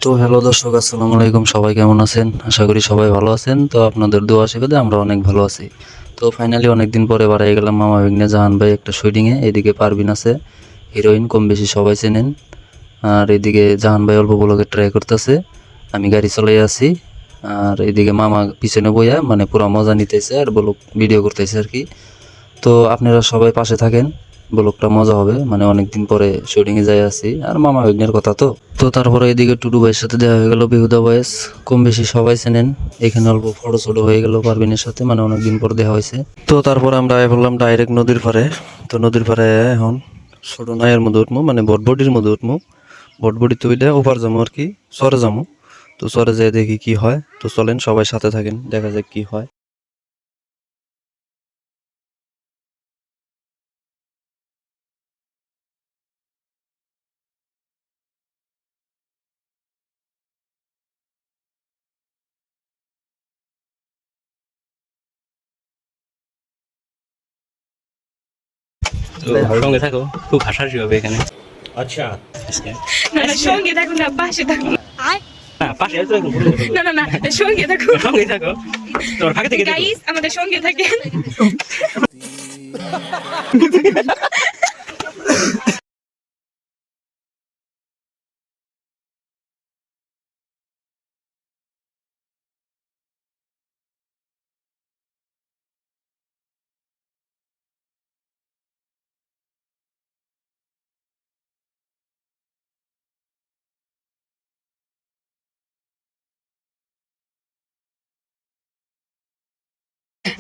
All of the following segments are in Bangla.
তো হ্যালো দর্শক, আসসালামু আলাইকুম। সবাই কেমন আছেন? আশা করি সবাই ভালো আছেন। তো আপনাদের দোয়া আশীর্বাদে আমরা অনেক ভালো আছি। তো ফাইনালি অনেকদিন পরে বাড়াই গেলাম মামা ভাগ্নে জাহান ভাই একটা শুটিংয়ে। এদিকে পারভিন আছে, হিরোইন, কম বেশি সবাই চেনেন। আর এদিকে জাহান ভাই অল্প বলকে ট্রাই করতেছে, আমি গাড়ি চালাই আছি। আর এদিকে মামা পিছনে বইয়া মানে পুরো মজা নিতেছে আর ব্লগ ভিডিও করতেছে আর কি। তো আপনারা সবাই পাশে থাকেন, ব্লগটা মজা হবে। মানে অনেকদিন পরে শুটিংয়ে যাই আছি আর মামা ভাগ্নের কথা। তো তারপরে এদিকে টুডু ভাইয়ের সাথে দেখা হয়ে গেল, বেহুদা বয়েস, কম বেশি সবাই চেনেন। এখানে অল্প ফটো ছোটো হয়ে গেল পারভিনের সাথে, মানে অনেকদিন পর দেখা হয়েছে। তো তারপরে আমরা বললাম ডাইরেক্ট নদীর পাড়ে। তো নদীর পাড়ে এখন ছোটো নাইয়ের মধ্যে উঠবো, মানে বটবডির মধ্যে উঠবো। বটবডি তো ওইটা ওপার যাবো আর কি, চরে যাবো। তো চরে যেয়ে দেখি কি হয়। তো চলেন সবাই সাথে থাকেন, দেখা যাক কি হয়। তো সঙ্গে থাকো, খুব হাসাহাসি হবে এখানে। আচ্ছা না না সঙ্গে থাকো না, পাশে থাকো। না পাশে আসো, না না না সঙ্গে থাকো, সঙ্গে থাকো, তোমার ফাঁকে থেকে দেখো। গাইস আমাদের সঙ্গে থাকেন।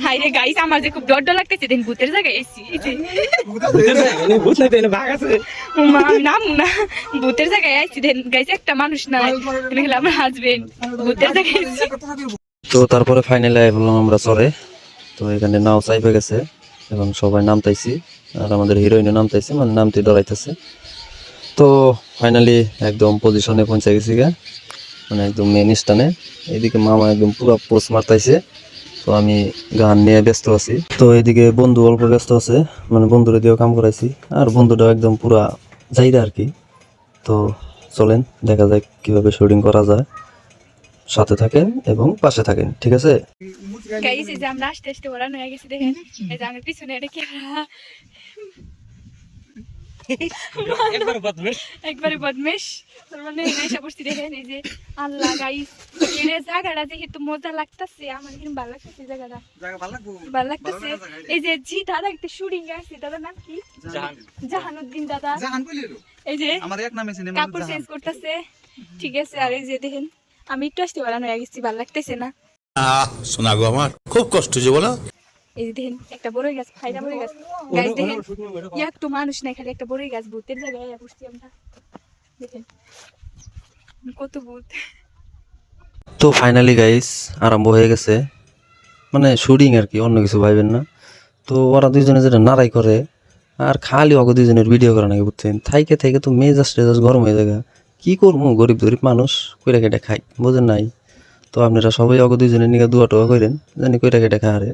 হাই রে গাইস, আমার যে খুব ডর ডর লাগতেছে। দেন ভূতের জায়গায় এসেছি। ভূত নাই তো এখানে বাঘ আছে। আমি নামু না, ভূতের জায়গায় আইছি। দেন গাইস একটা মানুষ নাই, আমার হাজবেন্ড। ভূতের জায়গায় এসেছি। তো তারপরে ফাইনালি বললাম আমরা চরে। তো এখানে নাও চাইপে গেছে এবং সবাই নামতাইছি। আর আমাদের হিরোইনও নামতাইছে, মানে নামতে ডরাইতেছে। তো ফাইনালি একদম পজিশনে পৌঁছে গেছি গা, মানে একদম মেন স্থানে। এইদিকে মামা একদম পুরো পোস্ট মারতাইছে। তো আমি গান নিয়ে ব্যস্ত আছি। তো এইদিকে বন্ধু অল্প ব্যস্ত আছে, মানে বন্ধুরা দিয়েও কাম করাইছি। আর বন্ধুটাও একদম পুরা যাইরা আর কি। তো চলেন দেখা যাক কিভাবে শুটিং করা যায়। সাথে থাকেন এবং পাশে থাকেন, ঠিক আছে? গাইস এই যে আমরা আস্তে আস্তে ওড়ানো হয়ে গেছি। দেখেন এই যে আমার পিছনে এটা ক্যামেরা, একবারে বদমেশ। তার মানে এসে বসছি। দেখেন এই যে আল্লাহ গাইস, এই জায়গাটা দেখে তো মজা লাগতেছে। আমার কিন্তু ভালো লাগতেছে জায়গাটা, ভালো লাগতেছে। এই যে জি দাদা একটা শুটিং আছে, দাদার নাম কি? জাহানুদ্দিন দাদা। এই যে আমার এক নামে সিনেমা কাপড় চেঞ্জ করতেছে, ঠিক আছে। আর এই যে দেখেন আমি একটু আসতে বাড়ানো হয়ে গেছি, ভালো লাগতেছে না? শোনা গো, আমার খুব কষ্ট যে বলো। এই যে দেখেন একটা বড়ই গাছ, খাইটা বড়ই গাছ। গাছ দেখেন একটু মানুষ নাই, খালি একটা বড়ই গাছ। ভূতের জায়গায় বসছি আমরা। দেখেন কত ভূত। তো ফাইনালি গাইস আরম্ভ হয়ে গেছে, মানে শুটিং আর কি, অন্য কিছু ভাইবেন না। তো ওরা দুইজনে যেটা নাড়াই করে আর খালি অগ দুইজনের ভিডিও করে নাকি, বুঝছেন? থাইকে থেকে তো মেজাজ টেজাজ গরম হয়ে যায়। কি করবো, গরিব গরিব মানুষ কইরা কেটে খাই, বোঝেন নাই? তো আপনারা সবাই অগ দুইজনের নিকে দুয়া টোয়া করেন, জানি কইরা কেটে খাহারে,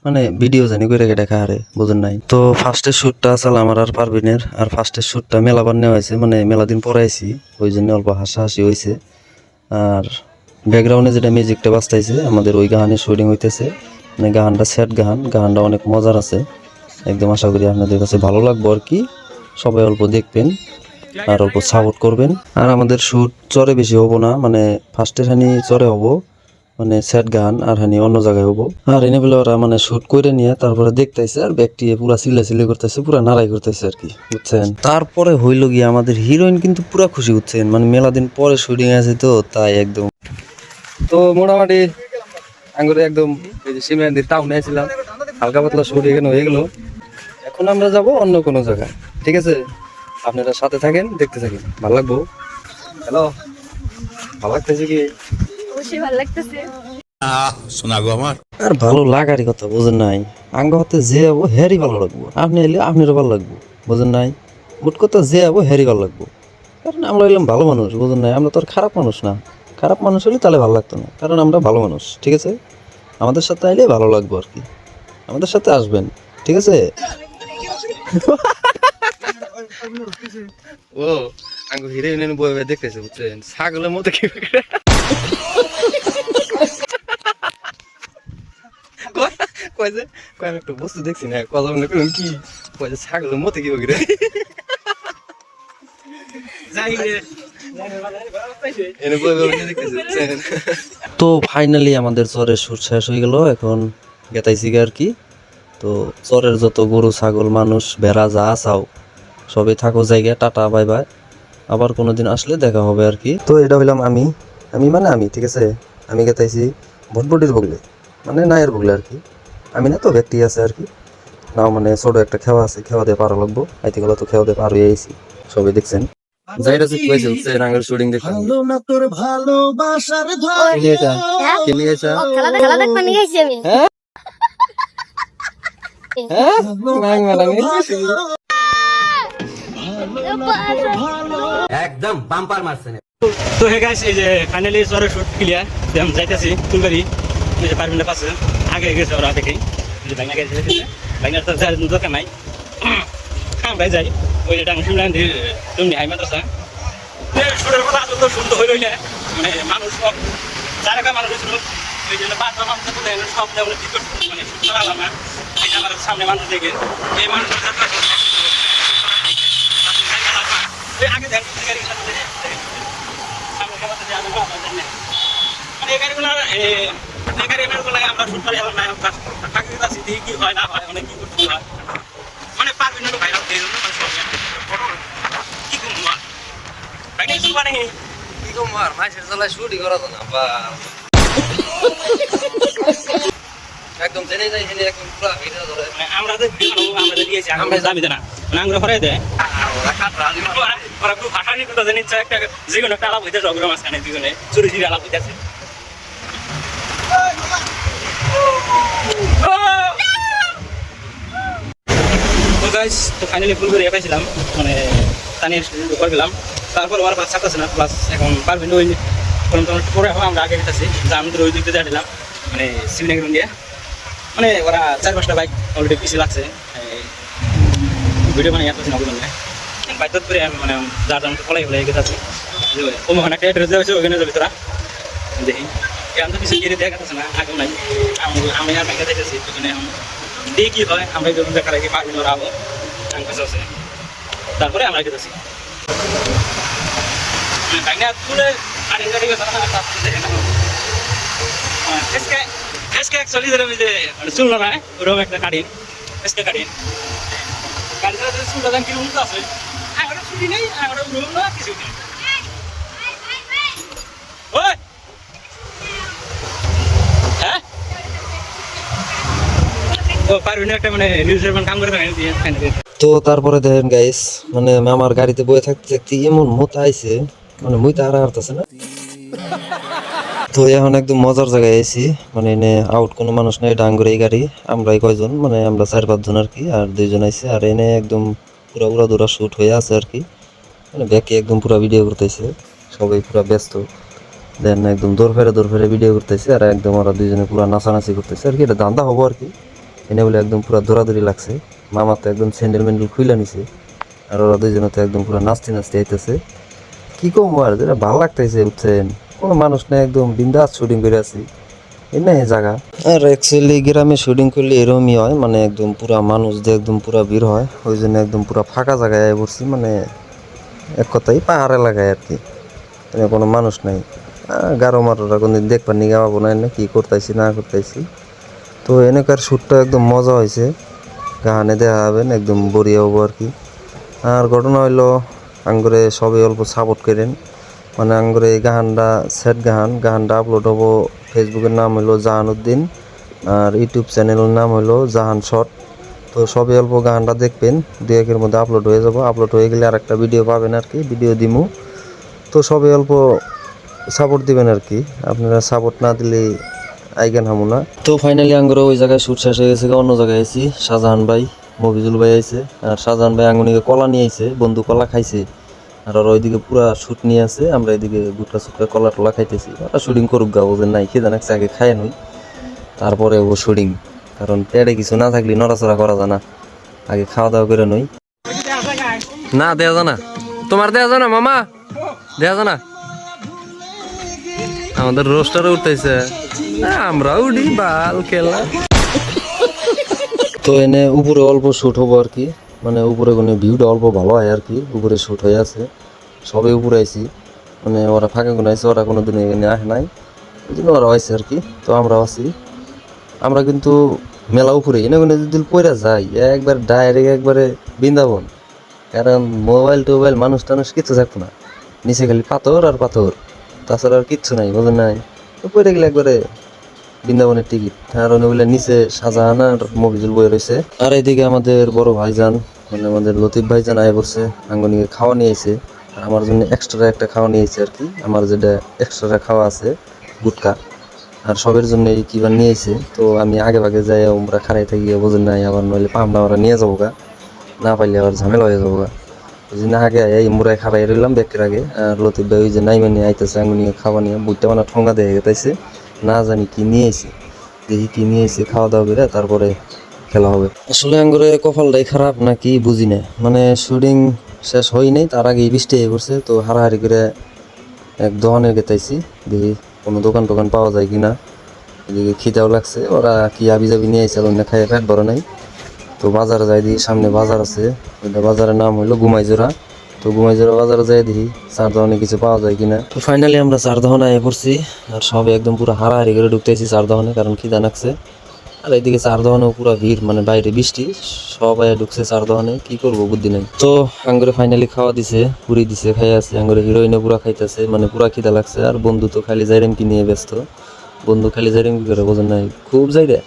মানে ভিডিও জানি কইরা কেটে খাহারে, বোঝেন নাই? তো ফার্স্টের শ্যুটটা আছে আমার আর পারভিনের। আর ফার্স্টের শ্যুটটা মেলাবার নেওয়া হয়েছে, মানে মেলা দিন পরে আইছি, ওই জন্য অল্প হাসাহাসি হয়েছে। আর ব্যাকগ্রাউন্ডে যেটা মিউজিকটা বাজতাইছে আমাদের ওই গানের শুটিং হইতেছে, মানে গানটা সেট গানটা অনেক মজার আছে। একদম আশা করি আপনাদের কাছে ভালো লাগবে আর কি। সবাই অল্প দেখবেন আর অল্প সাপোর্ট করবেন। আর আমাদের শ্যুট চরে বেশি হবো না, মানে ফার্স্টের হানি চরে হবো, মানে সেট গান, আর হানি অন্য জায়গায় হবো। আর এনে বলে ওরা মানে শ্যুট করে নিয়ে তারপরে দেখতেছে আর ব্যক্তি পুরা চিল্লা করতেছে, পুরা নাড়াই করতেছে আর কি, বুঝছেন? তারপরে হইল গিয়ে আমাদের হিরোইন কিন্তু পুরা খুশি, বুঝছেন? মানে মেলা দিন পরে শুটিং আছে তো তাই একদম। তো মোটামুটি আঙ্গুরে একদম সিমরান্দির টাউনে আসছিলাম, হালকা পাতলা শুট এখানে হয়ে গেল। এখন আমরা যাব অন্য কোনো জায়গায়, ঠিক আছে? আপনারা সাথে থাকেন, দেখতে থাকেন, ভালো লাগবো। হ্যালো, ভালো লাগতেছে কি? অবশ্যই ভালো লাগতেছে। শোনা গো, আমার আর ভালো লাগারই কথা, বোঝেন নাই? আঙ্গ হতে যে যাবো হ্যারি ভালো লাগবো, আপনি এলে আপনারও ভালো লাগবো, বোঝেন নাই? মোট কথা যে যাবো হ্যারি ভালো লাগবো। কারণ আমরা এলাম ভালো মানুষ, বোঝেন নাই? আমরা তো আর খারাপ মানুষ না। খারাপ মানুষ হলে তাহলে ভালো লাগতো না, কারণ আমরা ভালো মানুষ, ঠিক আছে? আমাদের সাথে আইলে ভালো লাগবো আর কি। আমাদের সাথে আসবেন, ঠিক আছে? ও আঙ্গু হিরোইন বই বই দেখতেছে বুঝছেন ছাগলের মতো কি কয়েছে কয় আমি একটা বস্তু দেখছি না কথা মনে করুন কি কয়েছে ছাগলের মতো কি বগিরে তো ফাইনালি আমাদের চরের সুর শেষ হয়ে গেল এখন গেতাইছি আর কি তো চরের যত গরু ছাগল মানুষ ভেড়া যা আসাও সবাই থাকো জায়গায় টাটা বাই বাই আবার কোনোদিন আসলে দেখা হবে আর কি তো এটা হইলাম আমি আমি ঠিক আছে আমি গেতাইছি ভটভটির বগলে মানে নায়ের বগলে আর কি আমি না তো ব্যক্তি আছে আর কি নাও মানে ছোট একটা খেওয়া আছে খেওয়া দিয়ে পারো লাগবো আইতে গেলে তো খেওয়া দিয়ে পারো আইছি সবাই দেখছেন যাইরা যে কইছে হচ্ছে রাঙ্গের শুটিং দেখতে ভালো না তোর ভালোবাসার ভাই কে নিয়ে আইছা খেলা দেখতে নিয়ে গেছি আমি নাং মালাং তো হে গাইস এই যে ফাইনালি সরে শুট ক্লিয়ার আমি যাইতেছি ফুলবাড়ি এই যে পারমিনের পাশে আগে গেছে ওরা দেখেই যে বাইনা গেছে বাইনার তো যার দোকান নাই আমরা যাই ওই যে ডাং শুনলাম যে তুমি হাই মাদ্রাসা শুটের কথা তো শুনতে হইল না মানে মানুষ সব চারকা মানুষ ছিল ওই জন্য পাঁচটা মানুষ তো সব যেমন ঠিক মানে শুট করালাম না এই আমার সামনে মানুষ দেখে এই মানুষ আগে দেখ মানে এই গাড়িগুলো আমরা শুট করে না কি হয় না হয় অনেক কি করতে হয় মানে পারবেন না ভাইরাল দিয়ে কি করবো বাইরে কিছু মানে কি গো মার মাইসের জ্বালায় শুটিং করা তো না বা একদম জেনে যাই জেনে একদম পুরো ভিডিও ধরে মানে আমরা তো আমরা দিয়েছি আমরা দাবি দেনা মানে আমরা হরাই দেয় ওরা খুব হাঁটানি করতে জানি একটা যে কোনো একটা আলাপ হইতে ঝগড়া মাঝখানে দুজনে চুরি চুরি আলাপ হইতেছে তো গাইস তো ফাইনালি ফুল করে পাইছিলাম মানে তানির করে গেলাম তারপর ওরা বাস ছাড়তেছে না প্লাস এখন পারবেন ওই পরে আমরা আগে গেতেছি যা আমি তো ওই দিক দিয়ে দিলাম মানে সিভিনাগ্রাম দিয়ে মানে ওরা 4-5টা বাইক অলরেডি পিছিয়ে লাগছে ভিডিও বানিয়ে আসতেছি না বললাম বাইক করে মানে যার দাম ফলাই ফলাই গেছে ওখানে একটা অ্যাড্রেস দেওয়া হয়েছে ওখানে যাবি তোরা দেখি এখন তো কিছু গিয়ে দেখা যাচ্ছে না আগেও নাই আমি আর বাইকে দেখেছি ওখানে দিয়ে কি হয় আমরা যখন দেখা রাখি পারবেন ওরা আবো কাছে আছে তারপরে আমরা গেতেছি বাইক না তুলে আর গাড়ি গেছে দেখে না এসকে অ্যাকচুয়ালি যেটা যে চুল না ওরকম একটা কাটিন এসকে কাটিন গাড়িটা চুলটা দাম কিরকম তো আছে আমরা ছুটি নেই আমরা রুম না কিছু নেই ওই হ্যাঁ ও পারবিন একটা মানে নিউজের কাম করে থাকে তো তারপরে দেখেন গাইস মানে আমার গাড়িতে বয়ে থাকতে থাকতে এমন মোতা আইছে মানে মুইতে আর হারতেছে না তো এখন একদম মজার জায়গায় আইছি মানে এনে আউট কোনো মানুষ নাই ডাঙ্গুর এই গাড়ি আমরাই কয়জন মানে আমরা 4-5 জন আর কি আর 2 জন আইছে আর এনে একদম পুরা উড়াদুরা শুট হয়ে আছে আর কি মানে ব্যাকে একদম পুরা ভিডিও করতেছে সবাই পুরা ব্যস্ত দেন একদম দৌড় ফেরে ভিডিও করতেছে আর একদম ওরা 2 জনে পুরা নাচানাচি করতেছে আর কি এটা দান্দা হবো আর কি এনে বলে একদম পুরা দৌড়াদৌড়ি লাগছে মামা তো একদম স্যান্ডেল ম্যান্ডেল খুইলা নিছে আর ওরা 2 জনে তো একদম পুরা নাচতে আইতেছে কি কম আর যেটা ভালো লাগতেছে বুঝছেন কোনো মানুষ নেই একদম বিন্দাস শুটিং করে আছি এমনি জায়গা আর অ্যাকচুয়ালি গ্রামে শুটিং করলে এরমই হয় মানে একদম পুরা মানুষ দিয়ে একদম পুরা ভিড় হয় ওই জন্য একদম পুরা ফাঁকা জায়গায় পড়ছি মানে এক কথাই পাহাড় এলাকায় আর কি কোনো মানুষ নাই গারো মারোরা কোনদিন দেখবার নিয়ে পাবো না কি করতেছি না করতেছি তো এনেকার শ্যুটটা একদম মজা হয়েছে গাহানে দেখা হবেন একদম বড়িয়া হবো আর কি আর ঘটনা হইলো আঙ্গুরে সবাই অল্প সাপোর্ট করেন মানে আঙ্গুরে এই গাহানটা আপলোড হবো ফেসবুকের নাম হইলো জাহানুদ্দিন আর ইউটিউব চ্যানেলের নাম হইলো জাহান শট তো সবাই অল্প গাহানটা দেখবেন 2-1 মধ্যে আপলোড হয়ে যাবো আপলোড হয়ে গেলে আর একটা ভিডিও পাবেন আর কি ভিডিও দিমু তো সবাই অল্প সাপোর্ট দিবেন আর কি আপনারা সাপোর্ট না দিলে আইগান হামু না তো ফাইনালি আঙ্গুরে ওই জায়গায় শুট শেষ হয়ে গেছে অন্য জায়গায় আইছি শাহজাহান ভাই মফিজুল ভাই আইছে আর শাহজাহান ভাই আঙ্গুনিকে কলা নিয়ে আইছে বন্ধু কলা খাইছে আর ওরা ওইদিকে পুরা শুট নিয়ে আছে আমরা এদিকে গুটকা সুটকা কলা টলা খাইতেছি ওরা শুটিং করুক গাও যে নাই খেয়ে জানাচ্ছে আগে খায় নই তারপরে ও শুটিং কারণ পেটে কিছু না থাকলে নড়াচড়া করা যায় না আগে খাওয়া দাওয়া করে নই না দেওয়া যায় না তোমার দেয়া যায় না মামা, দেয়া যায় না। আমাদের রোস্টারও উঠতেছে, আমরা উঠি বাল খেলা। তো এনে উপরে অল্প শুট হবো আর কি, মানে উপরে কোনো ভিউটা অল্প ভালো হয় আর কি, উপরে শুট হয়ে আছে, সবে উপরে আইছি, মানে ওরা ফাঁকে কোনো আইসে, ওরা কোনো দিন এখানে আসে নাই, ওই জন্য ওরা আইসে আর কি। তো আমরাও আছি, আমরা কিন্তু মেলা উপরে এনে কোনো যদি পয়রা যাই একবার ডাইরেক্ট একবারে বৃন্দাবন, কারণ মোবাইল টোবাইল মানুষ টানুষ কিচ্ছু থাকতো না, নিচে খালি পাথর আর পাথর, তাছাড়া আর কিচ্ছু নাই, বোঝেন নাই। তো পয়রা গেলে একবারে বৃন্দাবনের টিকিট, আর ওগুলো নিচে শাহজাহান আর মফিজুল বয়ে রয়েছে। আর এইদিকে আমাদের বড় ভাইজান, মানে আমাদের লতিফ ভাইজান আয় পড়ছে, আঙ্গনিকে খাওয়া নিয়ে এসে, আর আমার জন্য এক্সট্রা একটা খাওয়া নিয়েছে আর কি, আমার যেটা এক্সট্রা খাওয়া আছে গুটকা, আর সবের জন্য কিবার নিয়ে এসে। তো আমি আগে ভাগে যাই, আমরা খারাই থাকি, বোঝেন নাই, আবার নইলে পামটা আমরা নিয়ে যাবো গা, না পাইলে আবার ঝামেলা হয়ে যাবো গা। ওই জন্য আগে এই মুড়াই খারাই রইলাম ব্যাগের আগে। আর লতিফ ভাই ওই যে নাইমে নিয়ে আইতেছে, আঙ্গুনিকে খাওয়া নিয়ে বুটটা মানে ঠোঙ্গা দিয়ে গেতেছে, না জানি কি নিয়ে এসে, দেখি কি নিয়ে এসে, খাওয়া দাওয়া করে তারপরে খেলা হবে। আসলে আঙ্গুরে কপালটাই খারাপ নাকি বুঝি না, মানে শুটিং শেষ হয় নাই তার আগেই বৃষ্টি হয়ে পড়ছে। তো হারাহারি করে এক দোকানে গেতাইছি, দেখি কোনো দোকান টোকান পাওয়া যায় কিনা, এদিকে খিদাও লাগছে, ওরা কি আবি যাবি নিয়ে এসে অন্য খাইয়ে পেট ভরে নাই। তো বাজারে যাই দেখি সামনে বাজার আছে, ওইটা বাজারের নাম হইলো গুমাইজোড়া। তো গুমাইজোড়া বাজারে যাই দেখি চার দোকানে কিছু পাওয়া যায় কিনা। তো ফাইনালি আমরা চার দোকানে আয় পড়ছি, আর সবাই একদম পুরো হারাহারি করে ঢুকতেছি চার দোকানে, কারণ খিদা লাগছে। আর এইদিকে চার দোকানেও পুরো ভিড়, মানে বাইরে বৃষ্টি, সবাই ঢুকছে চার দোকানে, কি করবো বুদ্ধি নাই। তো আঙ্গুরে ফাইনালি খাওয়া দিছে, পুরি দিছে, খাই আছে। আঙ্গুরে হিরোইনে পুরা খাইতেছে, মানে পুরা খিদা লাগছে। আর বন্ধু তো খালি জাইরেমকি নিয়ে ব্যস্ত, বন্ধু খালি জাইরেমকি করে, বোঝেন নাই, খুব যাইরে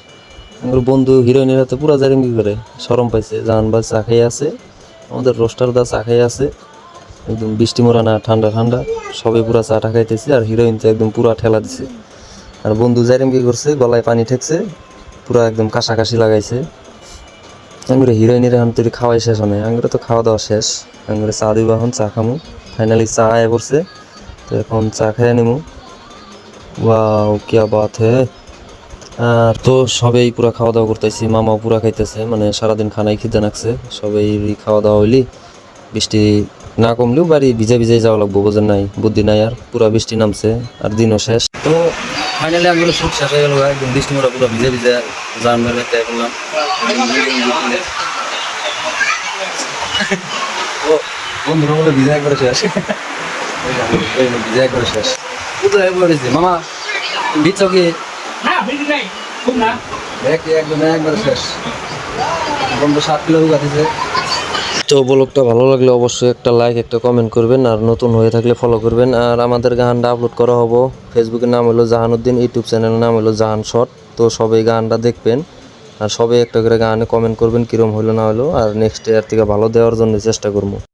আমার বন্ধু হিরোইনের হাতে পুরা জাইরেমকি করে, শরম পাইছে। জাহান বা চা খাই আছে, আমাদের রোস্টার দা চা খাই আছে, একদম বৃষ্টি মোড়া না, ঠান্ডা ঠান্ডা, সবাই পুরা চা টা খাইতেছে। আর হিরোইন তো একদম পুরা ঠেলা দিছে। আর বন্ধু জাইরেমকি করছে, গলায় পানি ঠেকছে, পুরা একদম কাশাকাশি লাগাইছে। আঙ্গুরে হিরোইনের এখন তুই খাওয়াই শেষ হয়, আঙ্গুরে তো খাওয়া দাওয়া শেষ। আঙ্গুরে চা দিব, এখন চা খামু। ফাইনালি চা আয় পড়ছে, তো এখন চা খাইয়া নিমু। ওয়াও কিয়া বাত হে। আর তো সবাই পুরা খাওয়া দাওয়া করতেছি, মামাও পুরা খাইতেছে, মানে সারাদিন খানাই খিদে নাকছে। সবাই খাওয়া দাওয়া হইলি, বৃষ্টি না কমলেও বাড়ি ভিজে ভিজে যাওয়া লাগবো, বোঝেন নাই, বুদ্ধি নাই। আর পুরা বৃষ্টি নামছে, আর দিনও শেষ। তো ফাইনালি আমি শুট শেষ হয়ে গেল, একদম বৃষ্টি মোড়া পুরো ভিজে ভিজে জান মেলে করলাম। ও বন্ধুরা বলে ভিজা একবারে শেষ, ভিজা একবারে শেষ। কোথায় পড়েছি মামা, ভিজছ কি? একবারে শেষ, বন্ধু 7 কিলো গাতিছে। তো ব্লগটা ভালো লাগলে অবশ্যই একটা লাইক, একটা কমেন্ট করবেন, আর নতুন হয়ে থাকলে ফলো করবেন। আর আমাদের গানটা আপলোড করা হবো, ফেসবুকের নাম হলো জাহানুদ্দিন, ইউটিউব চ্যানেলের নাম হলো জাহান শট। তো সবাই গানটা দেখবেন, আর সবাই একটা করে গানে কমেন্ট করবেন কিরম হলো না হলো, আর নেক্সট ইয়ার থেকে ভালো দেওয়ার জন্য চেষ্টা করবো।